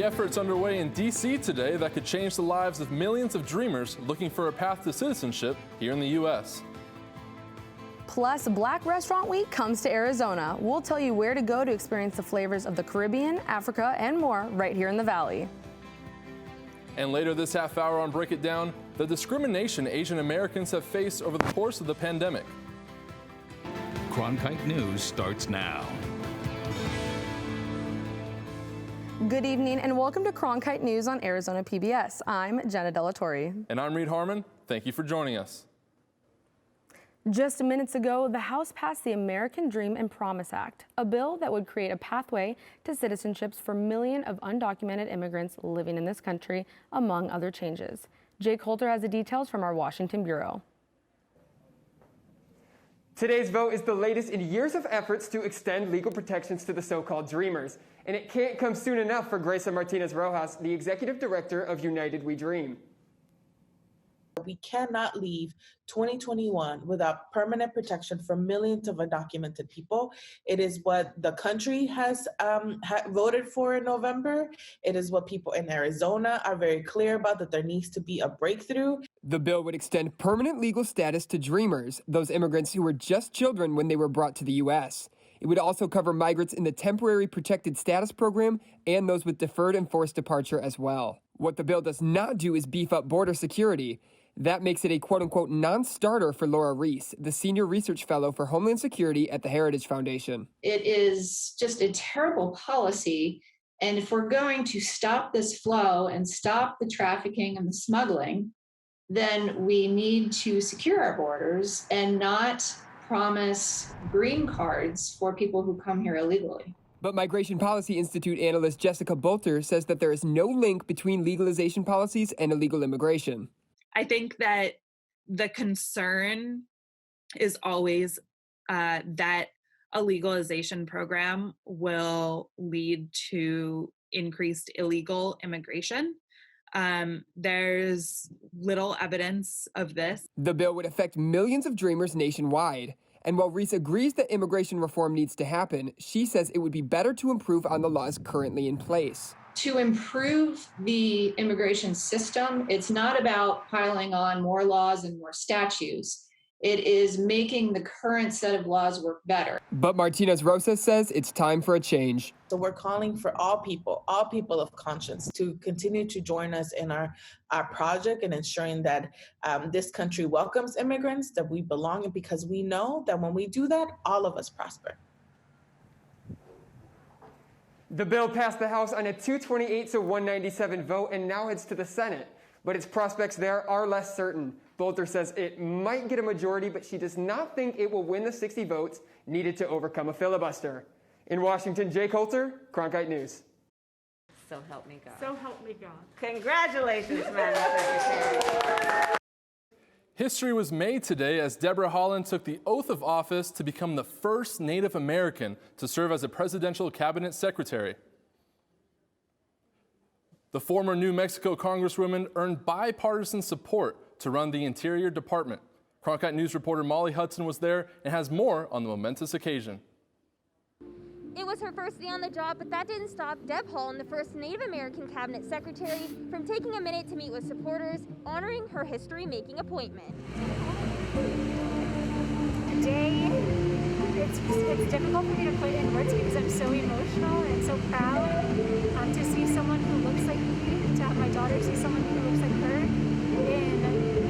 The effort's underway in D.C. today that could change the lives of millions of dreamers looking for a path to citizenship here in the U.S. Plus, Black Restaurant Week comes to Arizona. We'll tell you where to go to experience the flavors of the Caribbean, Africa, and more right here in the Valley. And later this half hour on Break It Down, the discrimination Asian Americans have faced over the course of the pandemic. Cronkite News starts now. Good evening and welcome to Cronkite News on Arizona PBS. I'm Jenna DELATORRE. And I'm Reed Harmon. Thank you for joining us. Just minutes ago, the House passed the American Dream and Promise Act, a bill that would create a pathway to citizenships for millions of undocumented immigrants living in this country, among other changes. Jake Holter has the details from our Washington bureau. Today's vote is the latest in years of efforts to extend legal protections to the so-called Dreamers. And it can't come soon enough for Gracia Martinez-Rojas, the executive director of United We Dream. We cannot leave 2021 without permanent protection for millions of undocumented people. It is what the country has voted for in November. It is what people in Arizona are very clear about, that there needs to be a breakthrough. The bill would extend permanent legal status to Dreamers, those immigrants who were just children when they were brought to the U.S. It would also cover migrants in the Temporary Protected Status Program and those with deferred and forced departure as well. What the bill does not do is beef up border security. That makes it a quote-unquote non-starter for Laura Reese, the Senior Research Fellow for Homeland Security at the Heritage Foundation. It is just a terrible policy, and if we're going to stop this flow and stop the trafficking and the smuggling, then we need to secure our borders and not promise green cards for people who come here illegally. But Migration Policy Institute analyst Jessica Bolter says that there is no link between legalization policies and illegal immigration. I think that the concern is always that a legalization program will lead to increased illegal immigration. There's little evidence of this. The bill would affect millions of Dreamers nationwide. And while Reese agrees that immigration reform needs to happen, she says it would be better to improve on the laws currently in place. To improve the immigration system, it's not about piling on more laws and more statutes. It is making the current set of laws work better. But Martinez-Rojas says it's time for a change. So we're calling for all people of conscience to continue to join us in our project and ensuring that this country welcomes immigrants, that we belong, and because we know that when we do that, all of us prosper. The bill passed the House on a 228 to 197 vote and now heads to the Senate. But its prospects there are less certain. Bolter says it might get a majority, but she does not think it will win the 60 votes needed to overcome a filibuster. In Washington, Jake Holter, Cronkite News. So help me God. So help me God. Congratulations, Madam Secretary. History was made today as Deborah Haaland took the oath of office to become the first Native American to serve as a presidential cabinet secretary. The former New Mexico Congresswoman earned bipartisan support to run the Interior Department. Cronkite News reporter Molly Hudson was there and has more on the momentous occasion. It was her first day on the job, but that didn't stop Deb Haaland, the first Native American cabinet secretary, from taking a minute to meet with supporters, honoring her history-making appointment. Today, it's difficult for me to put in words because I'm so emotional and so proud to see someone who looks like me, to have my daughter see someone who looks like her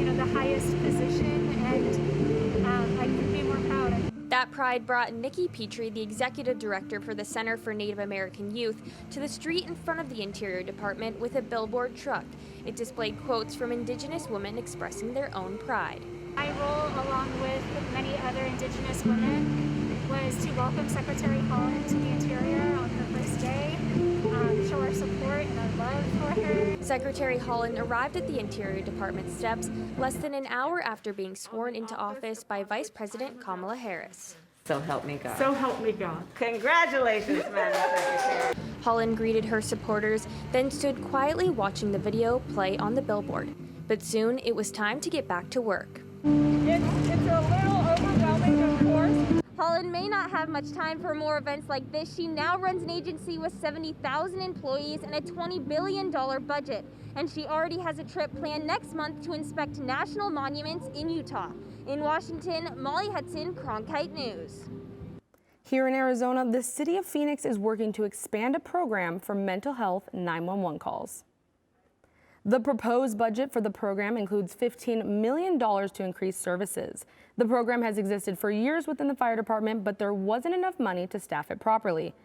in the highest position, and I couldn't be more proud. That pride brought Nikki Petrie, the executive director for the Center for Native American Youth, to the street in front of the Interior Department with a billboard truck. It displayed quotes from Indigenous women expressing their own pride. My role, along with many other Indigenous women, was to welcome Secretary Haaland to the Interior on her first day, show our support and our love for her. Secretary Haaland arrived at the Interior Department steps less than an hour after being sworn into office by Vice President Kamala Harris. So help me God. So help me God. Congratulations, Madam Secretary. Haaland greeted her supporters, then stood quietly watching the video play on the billboard. But soon it was time to get back to work. It's a little overwhelming, of course. Haaland Ellen may not have much time for more events like this. She now runs an agency with 70,000 employees and a $20 billion budget. And she already has a trip planned next month to inspect national monuments in Utah. In Washington, Molly Hudson, Cronkite News. Here in Arizona, the city of Phoenix is working to expand a program for mental health 911 calls. The proposed budget for the program includes $15 million to increase services. The program has existed for years within the fire department, but there wasn't enough money to staff it properly.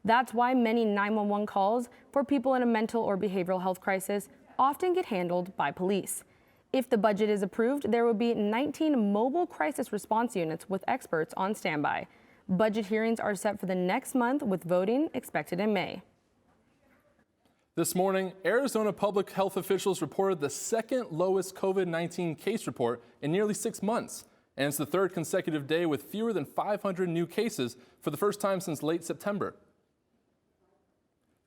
That's why many 911 calls for people in a mental or behavioral health crisis often get handled by police. If the budget is approved, there will be 19 mobile crisis response units with experts on standby. Budget hearings are set for the next month, with voting expected in May. This morning, Arizona public health officials reported the second lowest COVID-19 case report in nearly 6 months. And it's the third consecutive day with fewer than 500 new cases for the first time since late September.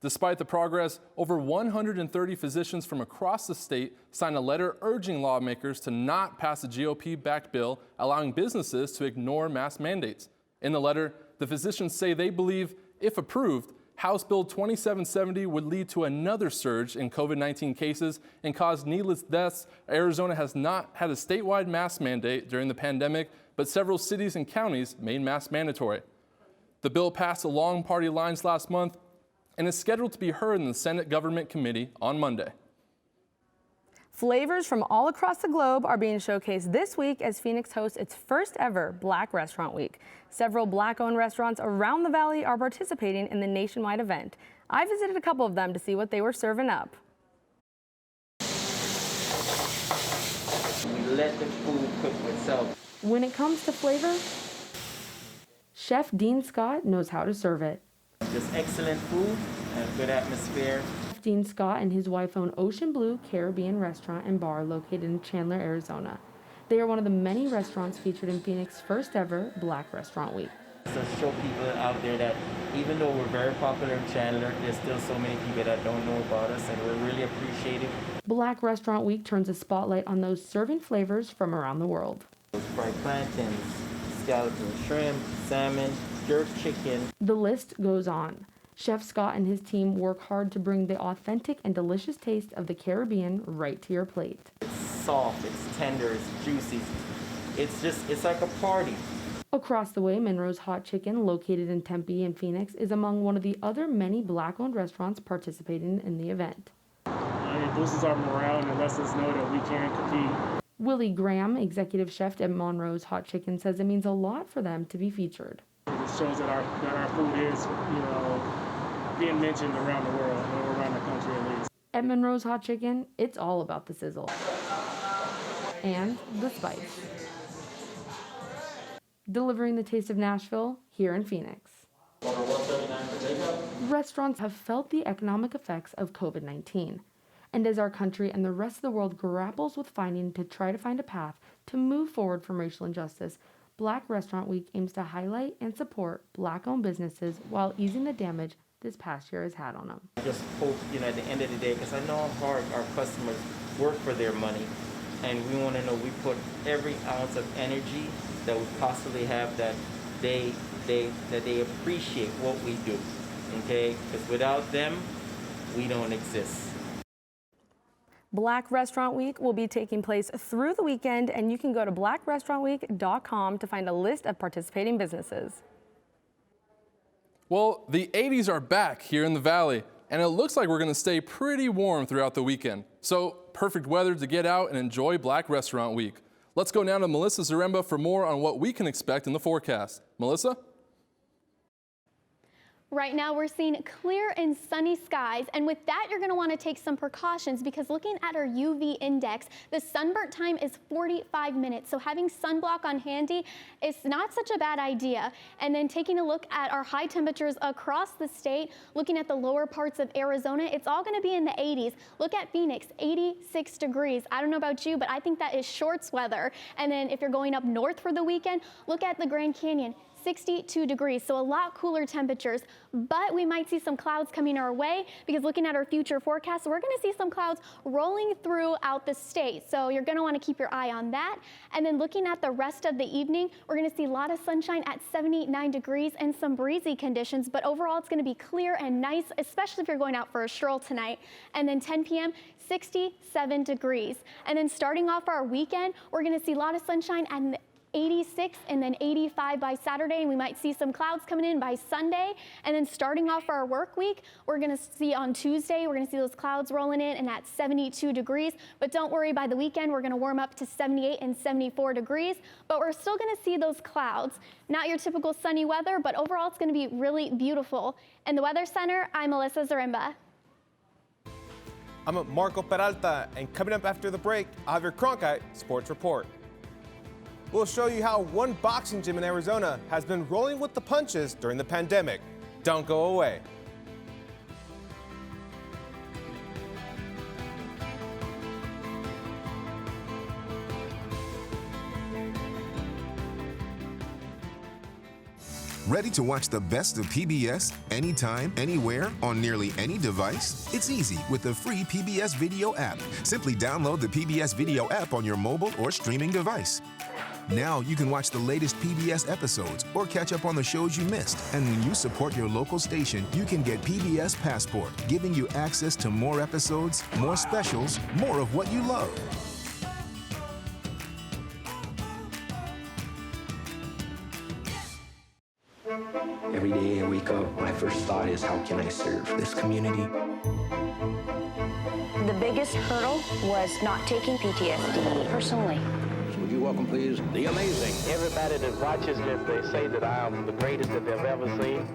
Despite the progress, over 130 physicians from across the state signed a letter urging lawmakers to not pass a GOP-backed bill allowing businesses to ignore mask mandates. In the letter, the physicians say they believe, if approved, House Bill 2770 would lead to another surge in COVID-19 cases and cause needless deaths. Arizona has not had a statewide mask mandate during the pandemic, but several cities and counties made masks mandatory. The bill passed along party lines last month and is scheduled to be heard in the Senate Government Committee on Monday. Flavors from all across the globe are being showcased this week as Phoenix hosts its first ever Black Restaurant Week. Several Black-owned restaurants around the valley are participating in the nationwide event. I visited a couple of them to see what they were serving up. We let the food cook itself. When it comes to flavor, Chef Dean Scott knows how to serve it. Just excellent food and good atmosphere. Dean Scott and his wife own Ocean Blue Caribbean Restaurant and Bar located in Chandler, Arizona. They are one of the many restaurants featured in Phoenix's first ever Black Restaurant Week. To show people out there that even though we're very popular in Chandler, there's still so many people that don't know about us, and we're really appreciative. Black Restaurant Week turns a spotlight on those serving flavors from around the world. Fried plantains, scallops and shrimp, salmon, jerk chicken. The list goes on. Chef Scott and his team work hard to bring the authentic and delicious taste of the Caribbean right to your plate. It's soft, it's tender, it's juicy. It's like a party. Across the way, Monroe's Hot Chicken, located in Tempe and Phoenix, is among one of the other many Black-owned restaurants participating in the event. It boosts our morale and it lets us know that we can compete. Willie Graham, executive chef at Monroe's Hot Chicken, says it means a lot for them to be featured. It shows that our food is, being mentioned around the world, or around the country at least. At Monroe's Hot Chicken, it's all about the sizzle and the spice. Delivering the taste of Nashville here in Phoenix. Restaurants have felt the economic effects of COVID-19. And as our country and the rest of the world grapples with try to find a path to move forward from racial injustice, Black Restaurant Week aims to highlight and support Black-owned businesses while easing the damage this past year has had on them. I just hope, at the end of the day, because I know how hard our customers work for their money, and we want to know we put every ounce of energy that we possibly have, that they appreciate what we do, okay? Because without them, we don't exist. Black Restaurant Week will be taking place through the weekend, and you can go to blackrestaurantweek.com to find a list of participating businesses. Well, the 80s are back here in the Valley, and it looks like we're going to stay pretty warm throughout the weekend. So, perfect weather to get out and enjoy Black Restaurant Week. Let's go now to Melissa Zaremba for more on what we can expect in the forecast. Melissa? Right now we're seeing clear and sunny skies, and with that you're going to want to take some precautions, because looking at our UV index, the sunburnt time is 45 minutes, so having sunblock on handy is not such a bad idea. And then taking a look at our high temperatures across the state, looking at the lower parts of Arizona, it's all going to be in the 80s. Look at Phoenix, 86 degrees. I don't know about you, but I think that is shorts weather. And then if you're going up north for the weekend, look at the Grand Canyon, 62 degrees, so a lot cooler temperatures, but we might see some clouds coming our way because looking at our future forecast, we're going to see some clouds rolling throughout the state. So you're going to want to keep your eye on that. And then looking at the rest of the evening, we're going to see a lot of sunshine at 79 degrees and some breezy conditions, but overall it's going to be clear and nice, especially if you're going out for a stroll tonight. And then 10 p.m., 67 degrees. And then starting off our weekend, we're going to see a lot of sunshine and 86 and then 85 by Saturday, and we might see some clouds coming in by Sunday. And then starting off our work week, we're going to see on Tuesday, we're going to see those clouds rolling in and at 72 degrees. But don't worry, by the weekend, we're going to warm up to 78 and 74 degrees. But we're still going to see those clouds. Not your typical sunny weather, but overall it's going to be really beautiful. In the Weather Center, I'm Melissa Zaremba. I'm Marco Peralta, and coming up after the break, I have your Cronkite Sports Report. We'll show you how one boxing gym in Arizona has been rolling with the punches during the pandemic. Don't go away. Ready to watch the best of PBS anytime, anywhere, on nearly any device? It's easy with the free PBS Video app. Simply download the PBS Video app on your mobile or streaming device. Now you can watch the latest PBS episodes or catch up on the shows you missed. And when you support your local station, you can get PBS Passport, giving you access to more episodes, more specials, more of what you love. Every day I wake up, my first thought is, how can I serve this community? The biggest hurdle was not taking PTSD personally. Would you welcome, please, the amazing. Everybody that watches this, they say that I am the greatest that they've ever seen.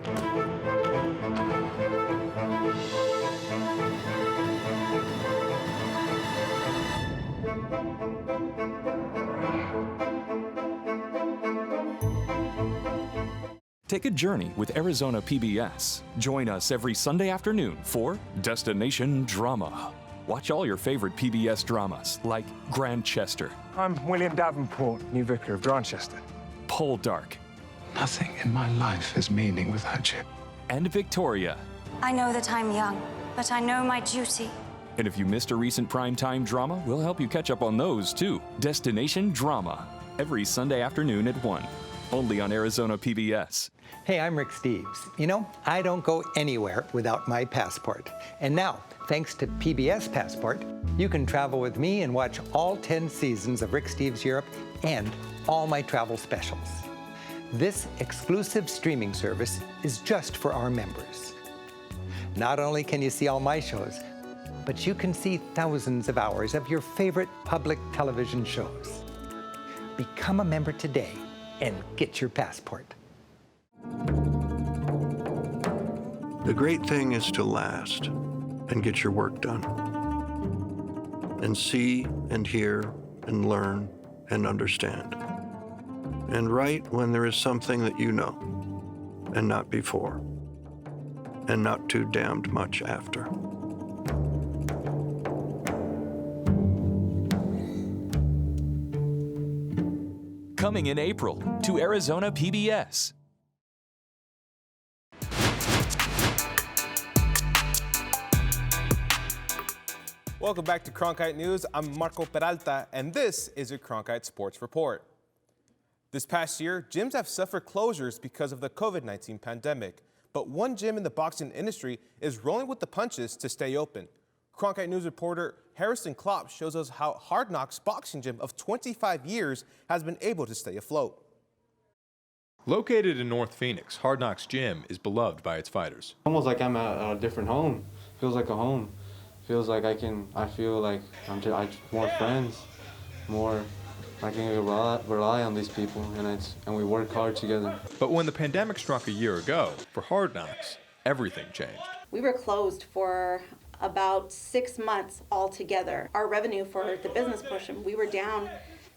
Take a journey with Arizona PBS. Join us every Sunday afternoon for Destination Drama. Watch all your favorite PBS dramas like Grantchester. I'm William Davenport, new vicar of Grantchester. Poldark. Nothing in my life has meaning without you. And Victoria. I know that I'm young, but I know my duty. And if you missed a recent primetime drama, we'll help you catch up on those too. Destination Drama. Every Sunday afternoon at 1. Only on Arizona PBS. Hey, I'm Rick Steves. You know, I don't go anywhere without my passport. And now, thanks to PBS Passport, you can travel with me and watch all 10 seasons of Rick Steves Europe and all my travel specials. This exclusive streaming service is just for our members. Not only can you see all my shows, but you can see thousands of hours of your favorite public television shows. Become a member today and get your passport. The great thing is to last and get your work done. And see and hear and learn and understand. And write when there is something that you know, and not before, and not too damned much after. Coming in April to Arizona PBS. Welcome back to Cronkite News. I'm Marco Peralta, and this is your Cronkite Sports Report. This past year, gyms have suffered closures because of the COVID-19 pandemic, but one gym in the boxing industry is rolling with the punches to stay open. Cronkite News reporter Harrison Klopp shows us how Hard Knocks boxing gym of 25 years has been able to stay afloat. Located in North Phoenix, Hard Knocks Gym is beloved by its fighters. Almost like I'm at a different home. Feels like a home. Feels like I feel like I more friends, more. I can rely on these people, and we work hard together. But when the pandemic struck a year ago, for Hard Knocks, everything changed. We were closed for about 6 months altogether. Our revenue for the business portion, we were down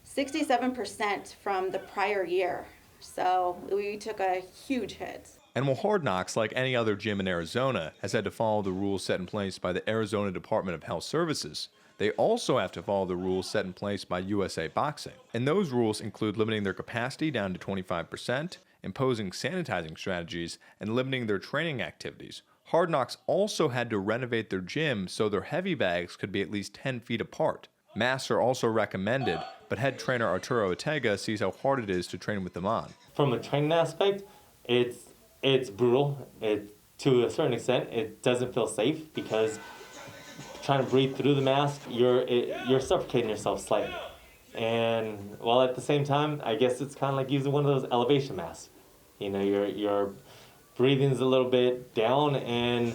67% from the prior year. So we took a huge hit. And while Hard Knocks, like any other gym in Arizona, has had to follow the rules set in place by the Arizona Department of Health Services, they also have to follow the rules set in place by USA Boxing. And those rules include limiting their capacity down to 25% imposing sanitizing strategies, and limiting their training activities. Hard Knocks also had to renovate their gym so their heavy bags could be at least 10 feet apart. Masks are also recommended, but head trainer Arturo Ortega sees how hard it is to train with them on. From a training aspect, it's brutal. To a certain extent, it doesn't feel safe because trying to breathe through the mask, you're suffocating yourself slightly. And while at the same time, I guess it's kind of like using one of those elevation masks. You know, your breathing's a little bit down, and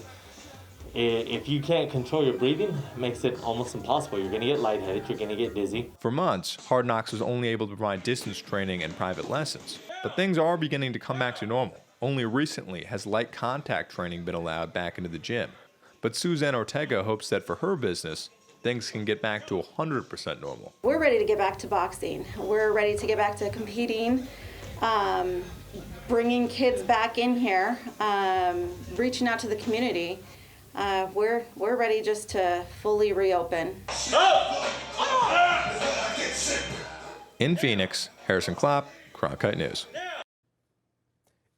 if you can't control your breathing, it makes it almost impossible. You're going to get lightheaded, you're going to get dizzy. For months, Hard Knocks was only able to provide distance training and private lessons. But things are beginning to come back to normal. Only recently has light contact training been allowed back into the gym. But Suzanne Ortega hopes that for her business, things can get back to 100% normal. We're ready to get back to boxing. We're ready to get back to competing, bringing kids back in here, reaching out to the community. We're ready just to fully reopen. In Phoenix, Harrison Klopp, Cronkite News.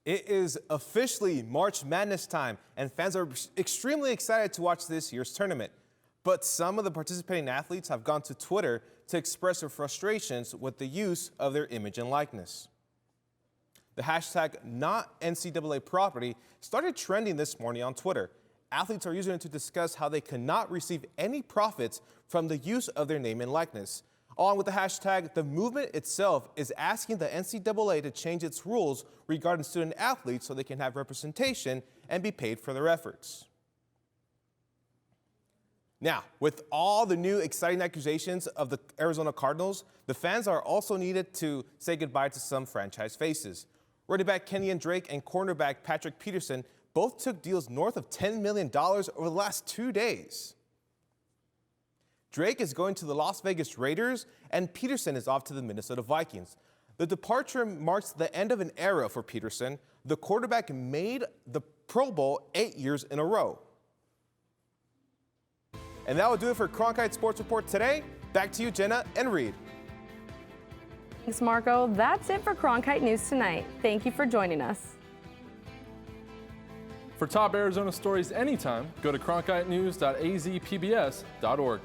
It is officially March Madness time, and fans are extremely excited to watch this year's tournament. But some of the participating athletes have gone to Twitter to express their frustrations with the use of their image and likeness. The hashtag NNOTNCAAPROPERTY started trending this morning on Twitter. Athletes are using it to discuss how they cannot receive any profits from the use of their name and likeness. Along with the hashtag, the movement itself is asking the NCAA to change its rules regarding student athletes so they can have representation and be paid for their efforts. Now, with all the new exciting accusations of the Arizona Cardinals, the fans are also needed to say goodbye to some franchise faces. Running back Kenyon Drake and cornerback Patrick Peterson both took deals north of $10 million over the last 2 days. Drake is going to the Las Vegas Raiders, and Peterson is off to the Minnesota Vikings. The departure marks the end of an era for Peterson. The quarterback made the Pro Bowl 8 years in a row. And that will do it for Cronkite Sports Report today. Back to you, Jenna and Reed. Thanks, Marco. That's it for Cronkite News tonight. Thank you for joining us. For top Arizona stories anytime, go to cronkitenews.azpbs.org.